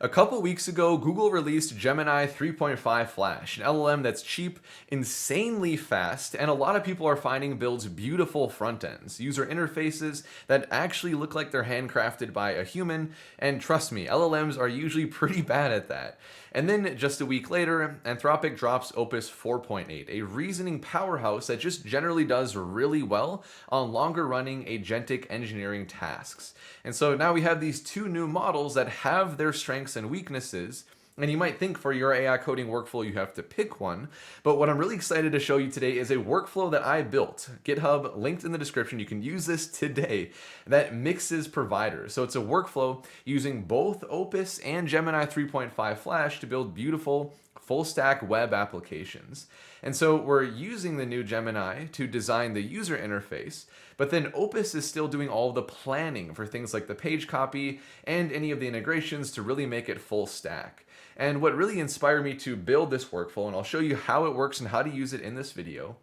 A couple weeks ago, Google released Gemini 3.5 Flash, an LLM that's cheap, insanely fast, and a lot of people are finding builds beautiful front ends, user interfaces that actually look like they're handcrafted by a human, and trust me, LLMs are usually pretty bad at that. And then just a week later, Anthropic drops Opus 4.8, a reasoning powerhouse that just generally does really well on longer running agentic engineering tasks. And so now we have these two new models that have their strengths and weaknesses. And you might think for your AI coding workflow, you have to pick one. But what I'm really excited to show you today is a workflow that I built. GitHub, linked in the description. You can use this today that mixes providers. So it's a workflow using both Opus and Gemini 3.5 Flash to build beautiful full stack web applications. And so we're using the new Gemini to design the user interface, but then Opus is still doing all the planning for things like the page copy and any of the integrations to really make it full stack. And what really inspired me to build this workflow, and I'll show you how it works and how to use it in this video,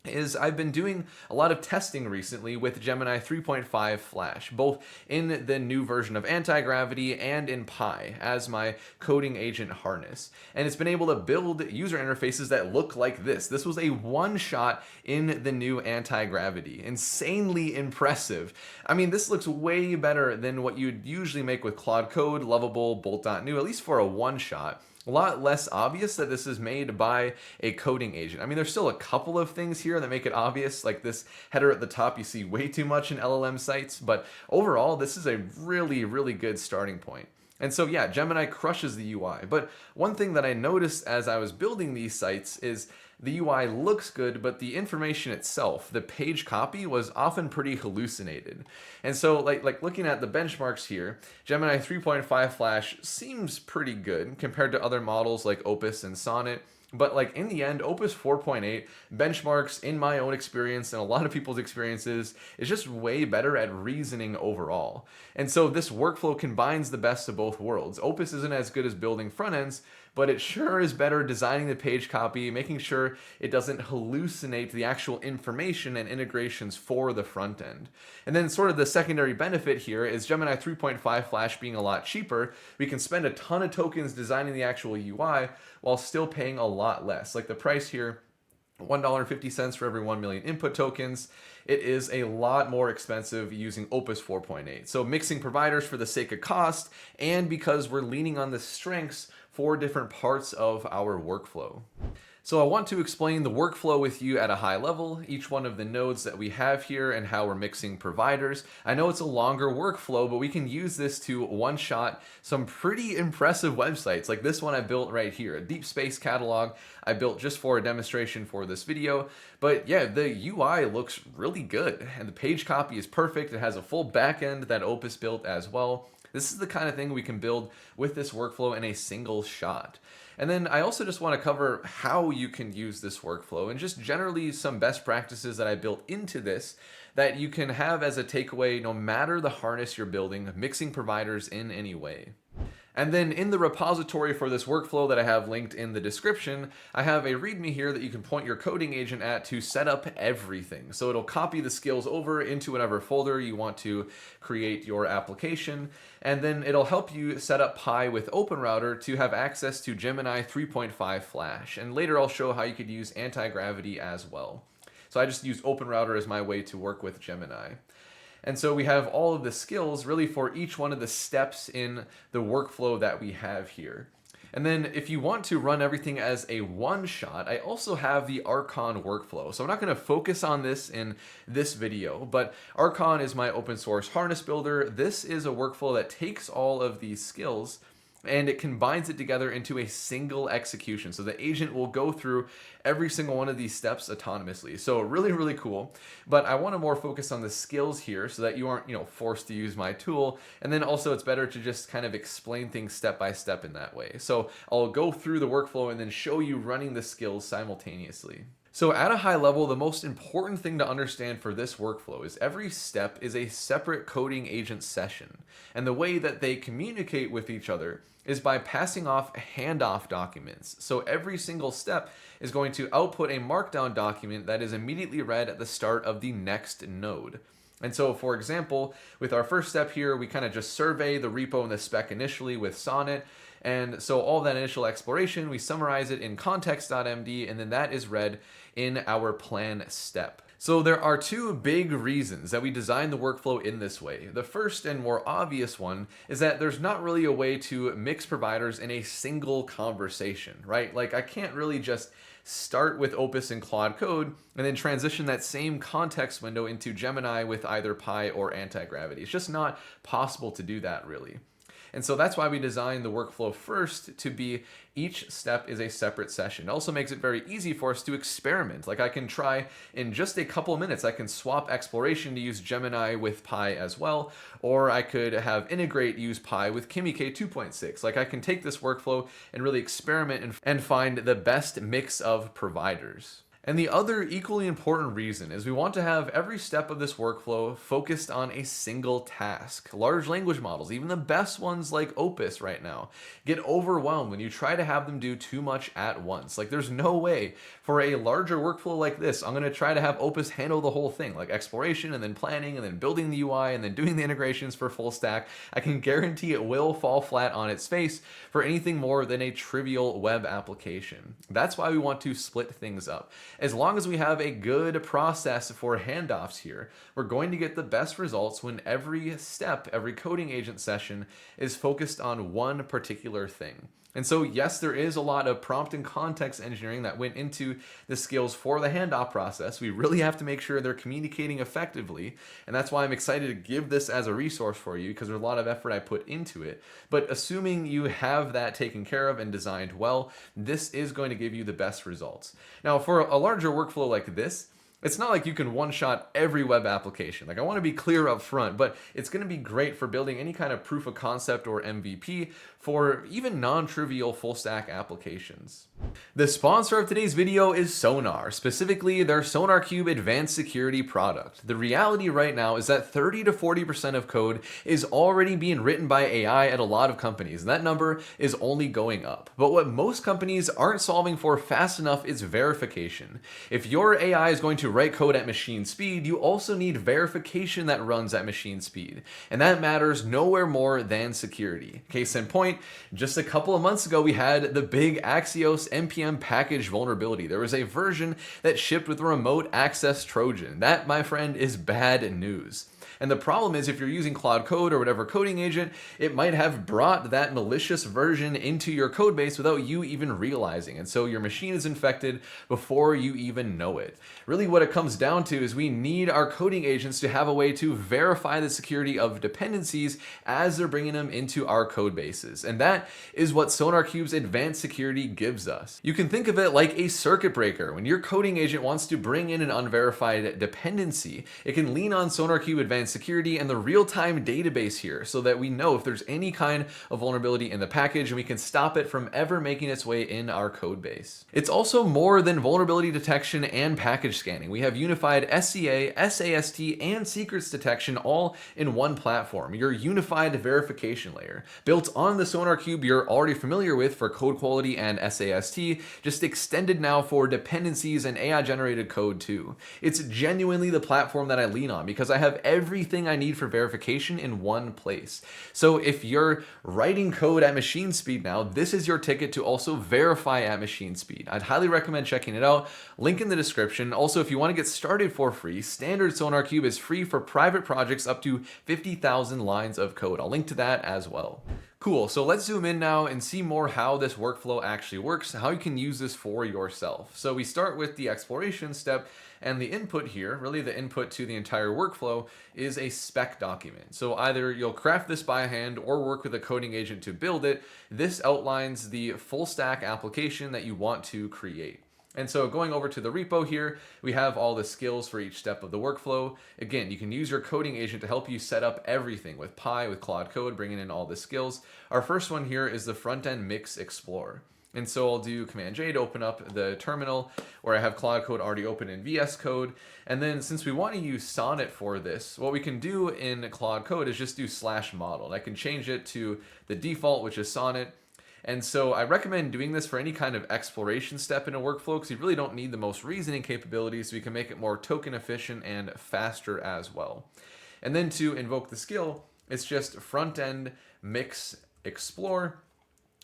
is I've been doing a lot of testing recently with Gemini 3.5 Flash, both in the new version of Anti-Gravity and in Pi as my coding agent harness. And it's been able to build user interfaces that look like this. This was a one-shot in the new Anti-Gravity. Insanely impressive. I mean, this looks way better than what you'd usually make with Claude Code, Lovable, Bolt.new, at least for a one-shot. A lot less obvious that this is made by a coding agent. I mean, there's still a couple of things here that make it obvious, like this header at the top you see way too much in LLM sites, but overall, this is a really, really good starting point. And so yeah, Gemini crushes the UI. But one thing that I noticed as I was building these sites is the UI looks good, but the information itself, the page copy, was often pretty hallucinated. And so like looking at the benchmarks here, Gemini 3.5 Flash seems pretty good compared to other models like Opus and Sonnet. But like in the end, Opus 4.8 benchmarks in my own experience and a lot of people's experiences is just way better at reasoning overall. And so this workflow combines the best of both worlds. Opus isn't as good as building front ends, but it sure is better designing the page copy, making sure it doesn't hallucinate the actual information and integrations for the front end. And then sort of the secondary benefit here is Gemini 3.5 Flash being a lot cheaper. We can spend a ton of tokens designing the actual UI while still paying a lot less. Like the price here, $1.50 for every 1 million input tokens. It is a lot more expensive using Opus 4.8. So mixing providers for the sake of cost and because we're leaning on the strengths for different parts of our workflow. So I want to explain the workflow with you at a high level, each one of the nodes that we have here and how we're mixing providers. I know it's a longer workflow, but we can use this to one-shot some pretty impressive websites, like this one I built right here, a deep space catalog I built just for a demonstration for this video. But yeah, the UI looks really good, and the page copy is perfect. It has a full backend that Opus built as well. This is the kind of thing we can build with this workflow in a single shot. And then I also just want to cover how you can use this workflow and just generally some best practices that I built into this that you can have as a takeaway no matter the harness you're building, mixing providers in any way. And then in the repository for this workflow that I have linked in the description, I have a README here that you can point your coding agent at to set up everything. So it'll copy the skills over into whatever folder you want to create your application. And then it'll help you set up Pi with OpenRouter to have access to Gemini 3.5 Flash. And later I'll show how you could use Anti-Gravity as well. So I just use OpenRouter as my way to work with Gemini. And so we have all of the skills really for each one of the steps in the workflow that we have here. And then if you want to run everything as a one-shot, I also have the Archon workflow. So I'm not going to focus on this in this video, but Archon is my open source harness builder. This is a workflow that takes all of these skills and it combines it together into a single execution. So the agent will go through every single one of these steps autonomously. So really, really cool. But I want to more focus on the skills here so that you aren't, forced to use my tool. And then also it's better to just kind of explain things step by step in that way. So I'll go through the workflow and then show you running the skills simultaneously. So at a high level, the most important thing to understand for this workflow is every step is a separate coding agent session. And the way that they communicate with each other is by passing off handoff documents. So every single step is going to output a markdown document that is immediately read at the start of the next node. And so, for example, with our first step here, we kind of just survey the repo and the spec initially with Sonnet. And so all that initial exploration, we summarize it in context.md, and then that is read in our plan step. So there are two big reasons that we designed the workflow in this way. The first and more obvious one is that there's not really a way to mix providers in a single conversation, right? Like I can't really just start with Opus and Claude Code and then transition that same context window into Gemini with either Pi or anti-gravity. It's just not possible to do that really. And so that's why we designed the workflow first to be each step is a separate session. It also makes it very easy for us to experiment. Like I can try in just a couple of minutes, I can swap exploration to use Gemini with Pi as well, or I could have integrate use Pi with Kimike 2.6. Like I can take this workflow and really experiment and find the best mix of providers. And the other equally important reason is we want to have every step of this workflow focused on a single task. Large language models, even the best ones like Opus right now, get overwhelmed when you try to have them do too much at once. Like there's no way for a larger workflow like this, I'm going to try to have Opus handle the whole thing, like exploration and then planning and then building the UI and then doing the integrations for full stack. I can guarantee it will fall flat on its face for anything more than a trivial web application. That's why we want to split things up. As long as we have a good process for handoffs here, we're going to get the best results when every step, every coding agent session is focused on one particular thing. And so, yes, there is a lot of prompt and context engineering that went into the skills for the handoff process. We really have to make sure they're communicating effectively. And that's why I'm excited to give this as a resource for you, because there's a lot of effort I put into it. But assuming you have that taken care of and designed well, this is going to give you the best results. Now, for a larger workflow like this, it's not like you can one-shot every web application. Like I want to be clear up front, but it's going to be great for building any kind of proof of concept or MVP for even non-trivial full-stack applications. The sponsor of today's video is Sonar, specifically their SonarQube Advanced Security product. The reality right now is that 30 to 40% of code is already being written by AI at a lot of companies, and that number is only going up. But what most companies aren't solving for fast enough is verification. If your AI is going to write code at machine speed, you also need verification that runs at machine speed. And that matters nowhere more than security. Case in point, just a couple of months ago, we had the big Axios NPM package vulnerability. There was a version that shipped with a remote access Trojan. That, my friend, is bad news. And the problem is if you're using Claude Code or whatever coding agent, it might have brought that malicious version into your code base without you even realizing. And so your machine is infected before you even know it. Really what it comes down to is we need our coding agents to have a way to verify the security of dependencies as they're bringing them into our code bases. And that is what SonarQube's Advanced Security gives us. You can think of it like a circuit breaker. When your coding agent wants to bring in an unverified dependency, it can lean on SonarQube Advanced Security and the real-time database here so that we know if there's any kind of vulnerability in the package and we can stop it from ever making its way in our code base. It's also more than vulnerability detection and package scanning. We have unified SCA, SAST, and secrets detection all in one platform, your unified verification layer. Built on the SonarQube you're already familiar with for code quality and SAST, just extended now for dependencies and AI-generated code too. It's genuinely the platform that I lean on because I have everything I need for verification in one place. So if you're writing code at machine speed now, this is your ticket to also verify at machine speed. I'd highly recommend checking it out. Link in the description. Also, if you want to get started for free, standard SonarQube is free for private projects up to 50,000 lines of code. I'll link to that as well. Cool, so let's zoom in now and see more how this workflow actually works, how you can use this for yourself. So we start with the exploration step, and the input here, really the input to the entire workflow, is a spec document. So either you'll craft this by hand or work with a coding agent to build it. This outlines the full stack application that you want to create. And so going over to the repo here, we have all the skills for each step of the workflow. Again, you can use your coding agent to help you set up everything with Pi, with Claude Code, bringing in all the skills. Our first one here is the front-end mix explorer. And so I'll do Command J to open up the terminal where I have Claude Code already open in VS Code. And then since we want to use Sonnet for this, what we can do in Claude Code is just do /model. And I can change it to the default, which is Sonnet. And so I recommend doing this for any kind of exploration step in a workflow because you really don't need the most reasoning capabilities, so you can make it more token efficient and faster as well. And then to invoke the skill, it's just front end mix explore.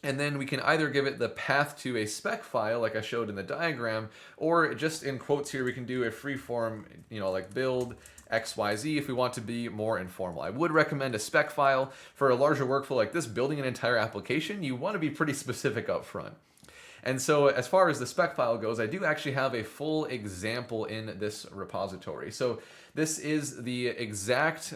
And then we can either give it the path to a spec file like I showed in the diagram, or just in quotes here, we can do a freeform, like build XYZ if we want to be more informal. I would recommend a spec file. For a larger workflow like this, building an entire application, you want to be pretty specific up front. And so as far as the spec file goes, I do actually have a full example in this repository. So this is the exact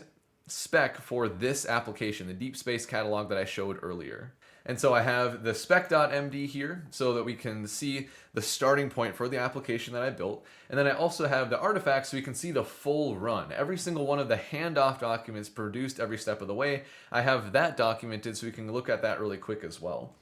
spec for this application, the deep space catalog that I showed earlier. And so I have the spec.md here so that we can see the starting point for the application that I built. And then I also have the artifacts so we can see the full run. Every single one of the handoff documents produced every step of the way. I have that documented so we can look at that really quick as well.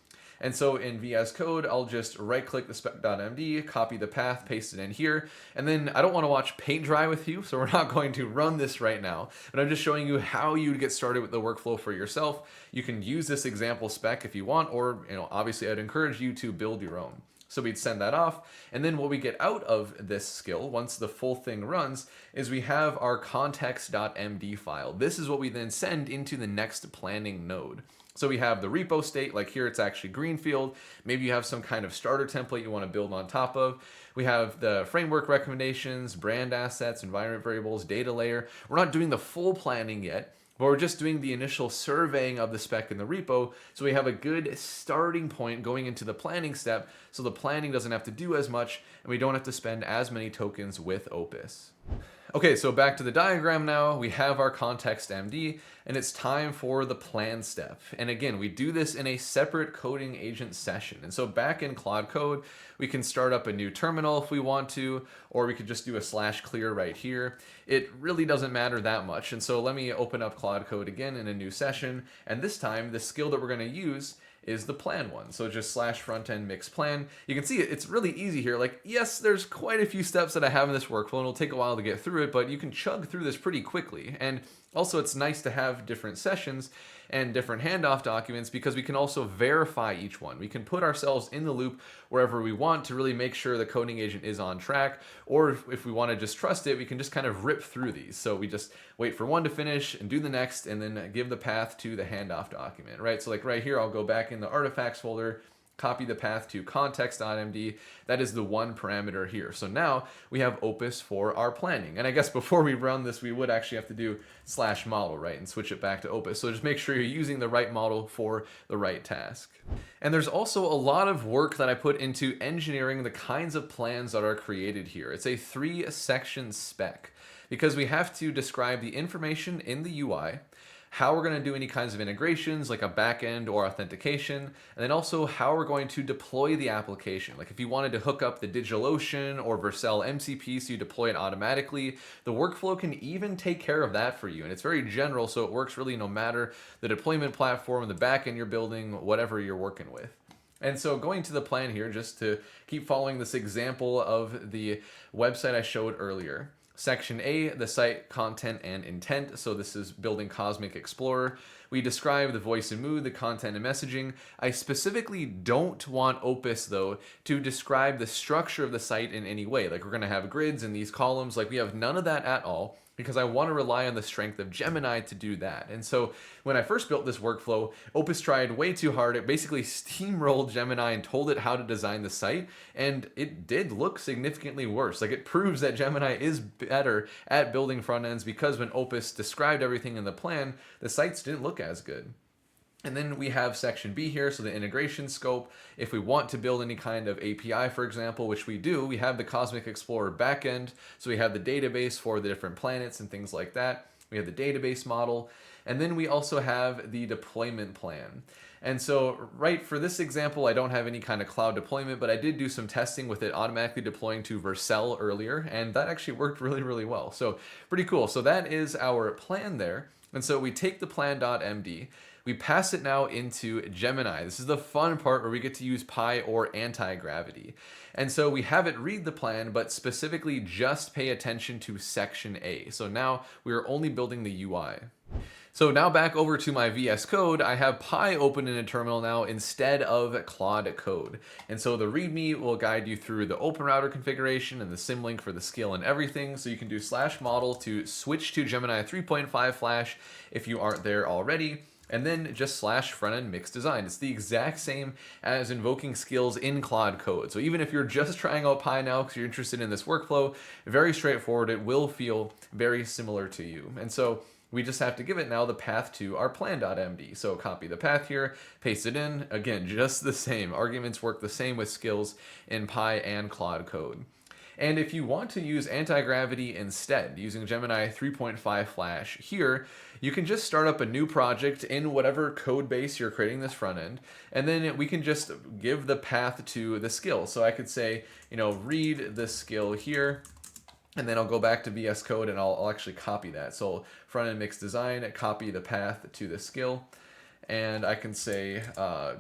And so in VS Code, I'll just right-click the spec.md, copy the path, paste it in here. And then I don't want to watch paint dry with you, so we're not going to run this right now. But I'm just showing you how you would get started with the workflow for yourself. You can use this example spec if you want, or obviously I'd encourage you to build your own. So we'd send that off, and then what we get out of this skill, once the full thing runs, is we have our context.md file. This is what we then send into the next planning node. So we have the repo state, like here it's actually greenfield. Maybe you have some kind of starter template you want to build on top of. We have the framework recommendations, brand assets, environment variables, data layer. We're not doing the full planning yet, but we're just doing the initial surveying of the spec in the repo. So we have a good starting point going into the planning step, so the planning doesn't have to do as much and we don't have to spend as many tokens with Opus. Okay, so back to the diagram now. We have our context MD, and it's time for the plan step. And again, we do this in a separate coding agent session. And so back in Claude Code, we can start up a new terminal if we want to, or we could just do a /clear right here. It really doesn't matter that much. And so let me open up Claude Code again in a new session. And this time, the skill that we're going to use is the plan one. So just /frontend mix plan. You can see it's really easy here. Like, yes, there's quite a few steps that I have in this workflow and it'll take a while to get through it, but you can chug through this pretty quickly. And also it's nice to have different sessions and different handoff documents because we can also verify each one. We can put ourselves in the loop wherever we want to really make sure the coding agent is on track. Or if we want to just trust it, we can just kind of rip through these. So we just wait for one to finish and do the next and then give the path to the handoff document, right? So like right here, I'll go back in the artifacts folder, copy the path to context.md. That is the one parameter here. So now we have Opus for our planning. And I guess before we run this, we would actually have to do /model, right? And switch it back to Opus. So just make sure you're using the right model for the right task. And there's also a lot of work that I put into engineering the kinds of plans that are created here. It's a 3-section spec because we have to describe the information in the UI, how we're going to do any kinds of integrations like a backend or authentication, and then also how we're going to deploy the application. Like if you wanted to hook up the DigitalOcean or Vercel MCP so you deploy it automatically, the workflow can even take care of that for you. And it's very general, so it works really no matter the deployment platform, the backend you're building, whatever you're working with. And so going to the plan here, just to keep following this example of the website I showed earlier. Section A, the site content and intent. So this is building Cosmic Explorer. We describe the voice and mood, the content and messaging. I specifically don't want Opus though to describe the structure of the site in any way. Like we're going to have grids in these columns. Like we have none of that at all because I want to rely on the strength of Gemini to do that. And so when I first built this workflow, Opus tried way too hard. It basically steamrolled Gemini and told it how to design the site. And it did look significantly worse. Like it proves that Gemini is better at building front ends because when Opus described everything in the plan, the sites didn't look as good. And then we have section B here, so the integration scope. If we want to build any kind of API, for example, which we do, we have the Cosmic Explorer backend. So we have the database for the different planets and things like that. We have the database model. And then we also have the deployment plan. And so right for this example, I don't have any kind of cloud deployment, but I did do some testing with it automatically deploying to Vercel earlier, and that actually worked really, really well. So pretty cool. So that is our plan there. And so we take the plan.md, we pass it now into Gemini. This is the fun part where we get to use Pi or anti-gravity. And so we have it read the plan, but specifically just pay attention to section A. So now we are only building the UI. So now back over to my VS Code, I have Pi open in a terminal now instead of Claude Code. And so the README will guide you through the open router configuration and the symlink for the skill and everything. So you can do /model to switch to Gemini 3.5 Flash if you aren't there already. And then just /frontend mix design. It's the exact same as invoking skills in Claude Code. So even if you're just trying out Pi now because you're interested in this workflow, very straightforward. It will feel very similar to you. And so we just have to give it now the path to our plan.md. So copy the path here, paste it in. Again, just the same. Arguments work the same with skills in Pi and Claude Code. And if you want to use anti-gravity instead, using Gemini 3.5 Flash here, you can just start up a new project in whatever code base you're creating this front end, and then we can just give the path to the skill. So I could say, read the skill here, and then I'll go back to VS Code and I'll actually copy that. So front end mix design, copy the path to the skill. And I can say,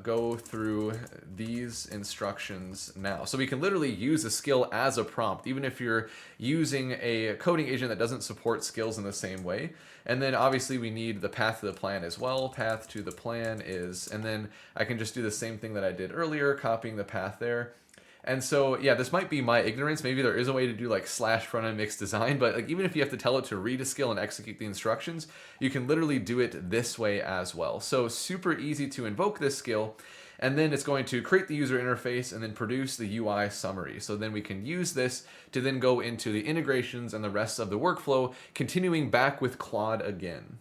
go through these instructions now. So we can literally use a skill as a prompt, even if you're using a coding agent that doesn't support skills in the same way. And then obviously we need the path to the plan as well. Path to the plan is, and then I can just do the same thing that I did earlier, copying the path there. And so, yeah, this might be my ignorance. Maybe there is a way to do like /frontend mix design, but like even if you have to tell it to read a skill and execute the instructions, you can literally do it this way as well. So super easy to invoke this skill, and then it's going to create the user interface and then produce the UI summary. So then we can use this to then go into the integrations and the rest of the workflow, continuing back with Claude again.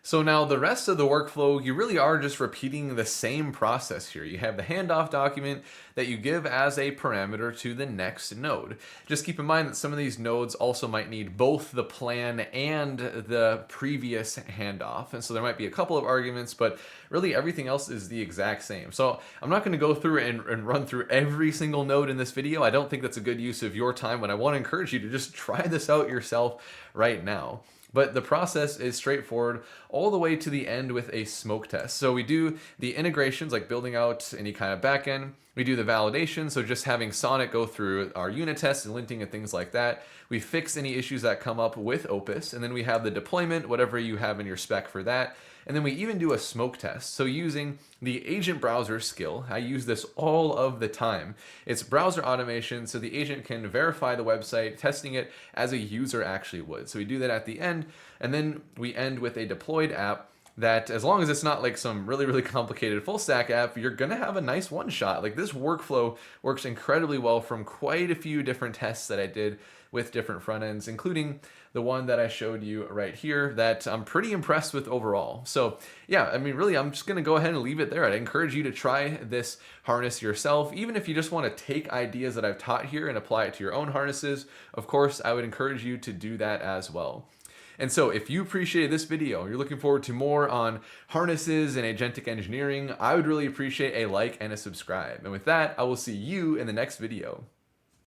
So now the rest of the workflow, you really are just repeating the same process here. You have the handoff document that you give as a parameter to the next node. Just keep in mind that some of these nodes also might need both the plan and the previous handoff. And so there might be a couple of arguments, but really everything else is the exact same. So I'm not going to go through and run through every single node in this video. I don't think that's a good use of your time, but I want to encourage you to just try this out yourself right now. But the process is straightforward all the way to the end with a smoke test. So we do the integrations, like building out any kind of backend. We do the validation, so just having Sonic go through our unit tests and linting and things like that. We fix any issues that come up with Opus, and then we have the deployment, whatever you have in your spec for that. And then we even do a smoke test. So using the agent browser skill, I use this all of the time. It's browser automation, so the agent can verify the website, testing it as a user actually would. So we do that at the end, and then we end with a deployed app that, as long as it's not like some really, really complicated full stack app, you're gonna have a nice one shot. Like this workflow works incredibly well from quite a few different tests that I did with different front ends, including the one that I showed you right here that I'm pretty impressed with overall. So yeah, I mean, really, I'm just gonna go ahead and leave it there. I'd encourage you to try this harness yourself, even if you just wanna take ideas that I've taught here and apply it to your own harnesses. Of course, I would encourage you to do that as well. And so if you appreciated this video, you're looking forward to more on harnesses and agentic engineering, I would really appreciate a like and a subscribe. And with that, I will see you in the next video.